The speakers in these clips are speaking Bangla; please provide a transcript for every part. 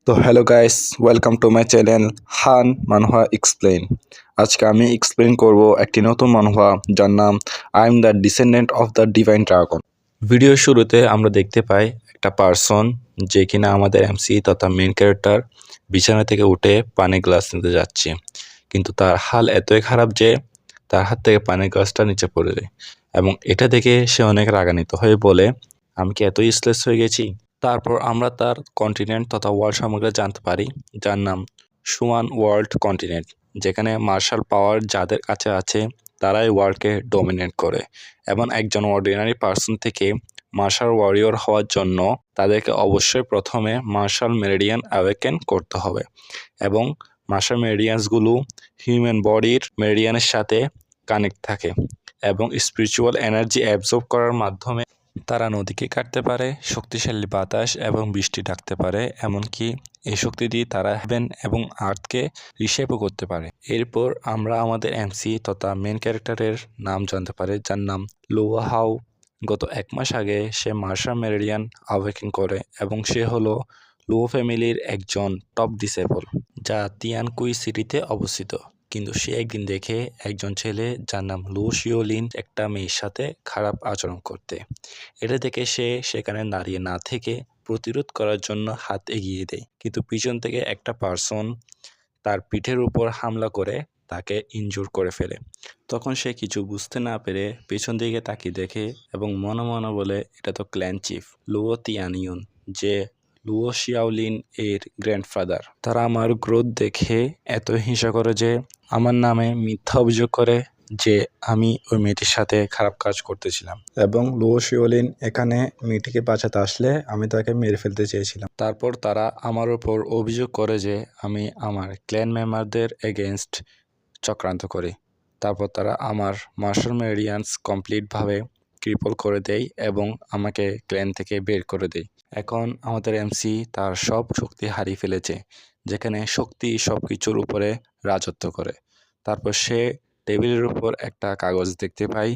তো hello guys, welcome to my channel Han Manha explain. আজকে আমি এক্সপ্লেন করব একটি নতুন মানহা যার নাম I am the descendant of the divine dragon. ভিডিওর শুরুতে আমরা দেখতে পাই একটা পার্সন যে কিনা আমাদের এমসি তথা মেন ক্যারেক্টার বিছানা থেকে উঠে পানি গ্লাস নিতে যাচ্ছে, কিন্তু তার হাল এতই খারাপ যে তার হাত থেকে পানির গ্লাসটা নিচে পড়ে যায় এবং এটা দেখে সে অনেক রাগান্বিত হয়ে বলে, আমি কি এত ইউজলেস হয়ে গেছি? তারপর আমরা তার কন্টিনেন্ট তথা ওয়ার্ল্ড সম্পর্কে জানতে পারি, যার নাম সুয়ান ওয়ার্ল্ড কন্টিনেন্ট, যেখানে মার্শাল পাওয়ার যাদের কাছে আছে তারাই ওয়ার্ল্ডকে ডমিনেট করে এবং একজন অর্ডিনারি পার্সন থেকে মার্শাল ওয়ারিয়র হওয়ার জন্য তাদেরকে অবশ্যই প্রথমে মার্শাল মেরিডিয়ান অ্যাওয়েকেন করতে হবে এবং মার্শাল মেরিডিয়ানসগুলো হিউম্যান বডির মেরিডিয়ানের সাথে কানেক্ট থাকে এবং স্পিরিচুয়াল এনার্জি অ্যাবজর্ব করার মাধ্যমে তারা নদীকে কাটতে পারে, শক্তিশালী বাতাস এবং বৃষ্টি ডাকতে পারে, এমনকি এই শক্তি দিয়ে তারা হেভেন এবং আর্থকে রিশেপও করতে পারে। এরপর আমরা আমাদের এমসি তথা মেন ক্যারেক্টারের নাম জানতে পারি, যার নাম লুয়া হাউ। গত 1 মাস আগে সে মার্শাল মেরিডিয়ান আওয়েকেন করে এবং সে হলো লুও ফ্যামিলির একজন টপ ডিসেবল, যা তিয়ানকুই সিটিতে অবস্থিত। কিন্তু সে একদিন দেখে একজন ছেলে যার নাম লু শিওলিন একটা মেয়ের সাথে খারাপ আচরণ করতে। এটা দেখে সে সেখানে দাঁড়িয়ে না থেকে প্রতিরোধ করার জন্য হাত এগিয়ে দেয়, কিন্তু পিছন থেকে একটা পার্সন তার পিঠের উপর হামলা করে তাকে ইনজুর করে ফেলে। তখন সে কিছু বুঝতে না পেরে পেছন দিকে তাকিয়ে দেখে এবং মনে মনে বলে, এটা তো ক্ল্যান চিফ লুও তিয়ানিয়ন, যে লুও শিয়াওলিন এর গ্র্যান্ডফাদার। তারা আমার গ্রোথ দেখে এত হিংসা করে যে আমার নামে মিথ্যা অভিযোগ করে যে আমি ওই মেয়েটির সাথে খারাপ কাজ করতেছিলাম এবং লুও শিওলিন এখানে মেয়েটিকে বাঁচাতে আসলে আমি তাকে মেরে ফেলতে চেয়েছিলাম। তারপর তারা আমার উপর অভিযোগ করে যে আমি আমার ক্ল্যান মেম্বারদের এগেনস্ট চক্রান্ত করি। তারপর তারা আমার মার্শাল মেরিডিয়ান্স কমপ্লিটভাবে ক্রিপল করে দেয় এবং আমাকে ক্ল্যান থেকে বের করে দেয়। এখন আমাদের এমসি তার সব শক্তি হারিয়ে ফেলেছে, যেখানে শক্তি সব কিছুর উপরে রাজত্ব করে। তারপর সে টেবিলের উপর একটা কাগজ দেখতে পাই,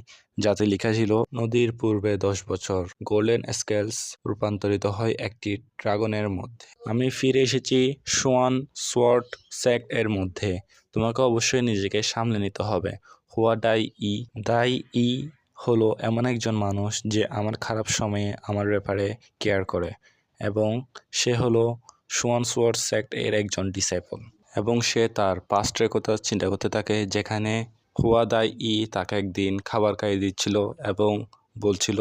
যাতে লেখা ছিল, নদীর পূর্বে 10 বছর গোল্ডেন স্কেলস রূপান্তরিত হয় একটি ড্রাগনের মধ্যে। আমি ফিরে এসেছি সোয়ান সোয়ার্ড সেক্ট এর মধ্যে। তোমাকে অবশ্যই নিজেকে সামলে নিতে হবে। হুয়া ডাই ই দাই ই হলো এমন একজন মানুষ যে আমার খারাপ সময়ে আমার ব্যাপারে কেয়ার করে এবং সে হলো সোয়ান সোয়ার্ড সেক্ট এর একজন ডিসাইপল এবং সে তার পাস্টের কথা চিন্তা করতে থাকে, যেখানে হুয়া দাই ই তাকে একদিন খাবার খাইয়ে দিচ্ছিল এবং বলছিল,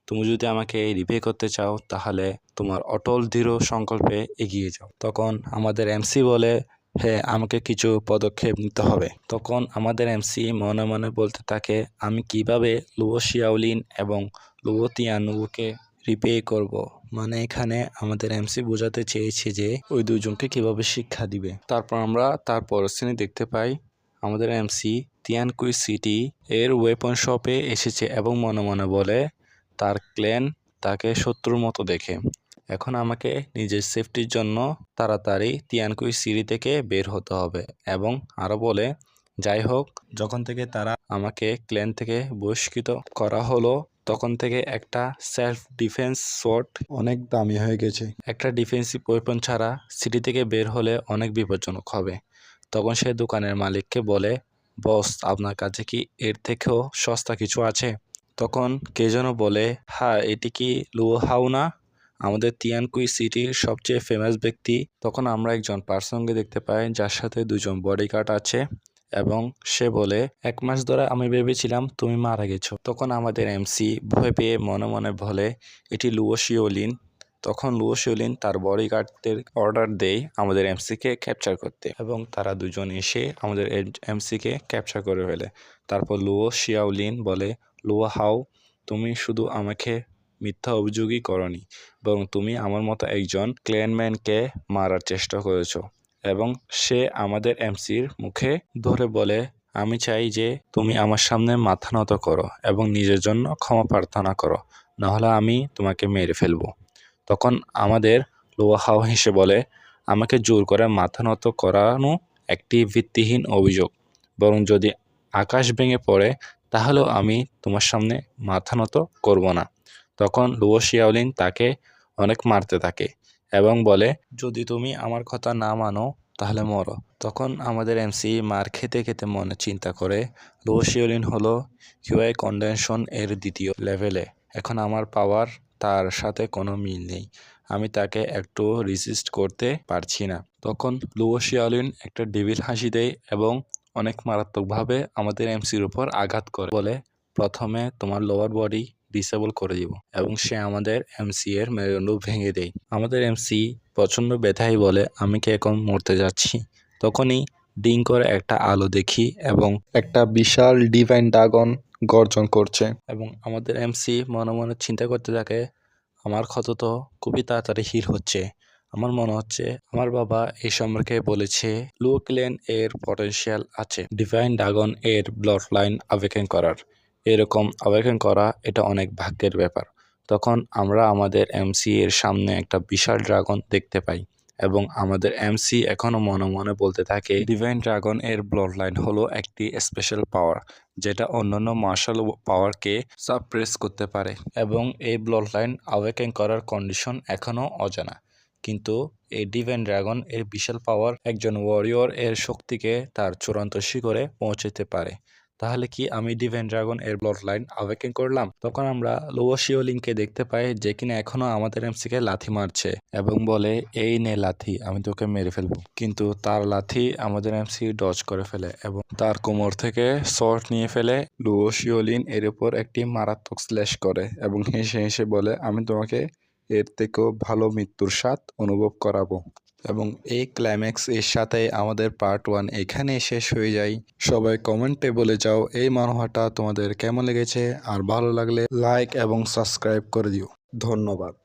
তুমি যদি আমাকে রিপে করতে চাও তাহলে তোমার অটল দৃঢ় সংকল্পে এগিয়ে যাও। তখন আমাদের এমসি বলে, হ্যাঁ, আমাকে কিছু পদক্ষেপ নিতে হবে। তখন আমাদের এমসি মনে মনে বলতে থাকে, আমি কিভাবে লুও শিয়াওলিন এবং লুও তিয়ানুকে রিপে করব। মানে এখানে আমাদের এমসি বোঝাতে চেয়েছে যে ওই দুজনকে কিভাবে শিক্ষা দিবে। তারপর আমরা তার পরের শ্রেণী দেখতে পাই, আমাদের এমসি তিয়ানকুই সিটি এর ওয়েপন শপে এসেছে এবং মনে মনে বলে তার ক্ল্যান তাকে শত্রুর মতো দেখে। এখন আমাকে নিজের সেফটির জন্য তাড়াতাড়ি তিয়ানকুই সিটি থেকে বের হতে হবে এবং আরও বলে, যাই হোক, যখন থেকে তারা আমাকে ক্ল্যান থেকে বহিষ্কৃত করা হলো তখন থেকে একটা সেলফ ডিফেন্স শট অনেক দামি হয়ে গেছে। একটা ডিফেন্সিভ ওয়েপন ছাড়া সিটি থেকে বের হলে অনেক বিপজ্জনক হবে। তখন সে দোকানের মালিককে বলে, বস, আপনার কাছে কি এর থেকেও সস্তা কিছু আছে? তখন কে যেন বলে, হ্যাঁ, এটি কি লুও হাউ না, আমাদের তিয়ানকুই সিটির সবচেয়ে ফেমাস ব্যক্তি? তখন আমরা একজন পার্সনকে দেখতে পাই যার সাথে 2জন বডিগার্ড আছে এবং সে বলে, 1 মাস ধরে আমি ভেবেছিলাম তুমি মারা গেছো। তখন আমাদের এমসি ভয় পেয়ে মনে মনে বলে, এটি লুও শিওলিন। তখন লুও শিওলিন তার বডিগার্ডদের অর্ডার দেয় আমাদের এমসিকে ক্যাপচার করতে এবং তারা 2জন এসে আমাদের এমসিকে ক্যাপচার করে ফেলে। তারপর লুও শিয়াওলিন বলে, লুও হাউ, তুমি শুধু আমাকে মিথ্যা অভিযোগই করনি, বরং তুমি আমার মতো একজন ক্ল্যানম্যানকে মারার চেষ্টা করেছো। এবং সে আমাদের এমসির মুখে ধরে বলে, আমি চাই যে তুমি আমার সামনে মাথা নত করো এবং নিজের জন্য ক্ষমা প্রার্থনা করো, নাহলে আমি তোমাকে মেরে ফেলবো। তখন আমাদের লুও হাউ হেসে বলে, আমাকে জোর করে মাথা নত করানো একটি ভিত্তিহীন অভিযোগ, বরং যদি আকাশ ভেঙে পড়ে তাহলেও আমি তোমার সামনে মাথা নত করব না। তখন লুও শিয়াওলিন তাকে অনেক মারতে থাকে এবং বলে যদি তুমি আমার কথা না মানো তাহলে মরো। তখন আমাদের এমসি মার খেতে খেতে মনে চিন্তা করে লো শিওলিন হলো কিউআই কন্ডেনশন এর দ্বিতীয় লেভেলে। এখন আমার পাওয়ার তার সাথে কোনো মিল নেই, আমি তাকে একটু রিসিস্ট করতে পারছি না। তখন লো শিওলিন একটা ডেভিল হাসি দেয় এবং অনেক মারাত্মকভাবে আমাদের এমসির উপর আঘাত করে, বলে প্রথমে তোমার লোয়ার বডি ডিসেবল করে দিব, এবং সে আমাদের এমসি এর মেরুদণ্ড ভেঙে দেয়। আমাদের এমসি প্রচণ্ড ব্যথায় বলে আমি কি এখন মরতে যাচ্ছি। তখনই ডিং করে একটা আলো দেখি এবং একটা বিশাল ডিভাইন ড্রাগন গর্জন করছে, এবং আমাদের এমসি মনে মনে চিন্তা করতে থাকে আমার ক্ষত তো খুবই তাড়াতাড়ি হিল হচ্ছে। আমার মনে হচ্ছে আমার বাবা এই সম্পর্কে বলেছে লো ক্লেন এর পটেনশিয়াল আছে ডিভাইন ড্রাগন এর ব্লাড লাইন আওয়েকেন করার। এরকম আওয়েকেন করা এটা অনেক ভাগ্যের ব্যাপার। তখন আমরা আমাদের এমসি এর সামনে একটা বিশাল ড্রাগন দেখতে পাই, এবং আমাদের এমসি এখনো মনে মনে বলতে থাকে ডিভাইন ড্রাগন এর ব্লাড লাইন হলো একটি স্পেশাল পাওয়ার যেটা অন্যান্য মার্শাল পাওয়ারকে সাপ্রেস করতে পারে, এবং এই ব্লাড লাইন আওয়েকেন করার কন্ডিশন এখনও অজানা। কিন্তু এই ডিভাইন ড্রাগন এর বিশাল পাওয়ার একজন ওয়ারিয়র এর শক্তিকে তার চূড়ান্ত শিখরে পৌঁছাতে পারে। তাহলে কি আমি ডিভাইন ড্রাগন এর ব্লাড লাইন আওয়েকেন করলাম? তখন আমরা লোয়া শিওলিংকে দেখতে পাই যে কিনা এখনো আমাদের এমসিকে লাথি মারছে এবং বলে এই নে লাথি, আমি তোকে মেরে ফেলবো। কিন্তু তার লাথি আমাদের এমসি ডজ করে ফেলে এবং তার কোমর থেকে শর্ট নিয়ে ফেলে লোয়া শিওলিন এর উপর একটি মারাত্মক স্ল্যাশ করে এবং হেসে হেসে বলে আমি তোমাকে এর থেকেও ভালো মৃত্যুর স্বাদ অনুভব করাবো। এবং এই ক্লাইম্যাক্স এর সাথে আমাদের পার্ট 1 এখানেই শেষ হয়ে যায়। সবাই কমেন্টে বলে যাও এই মানহাটা তোমাদের কেমন লেগেছে, আর ভালো লাগলে লাইক এবং সাবস্ক্রাইব করে দিও। ধন্যবাদ।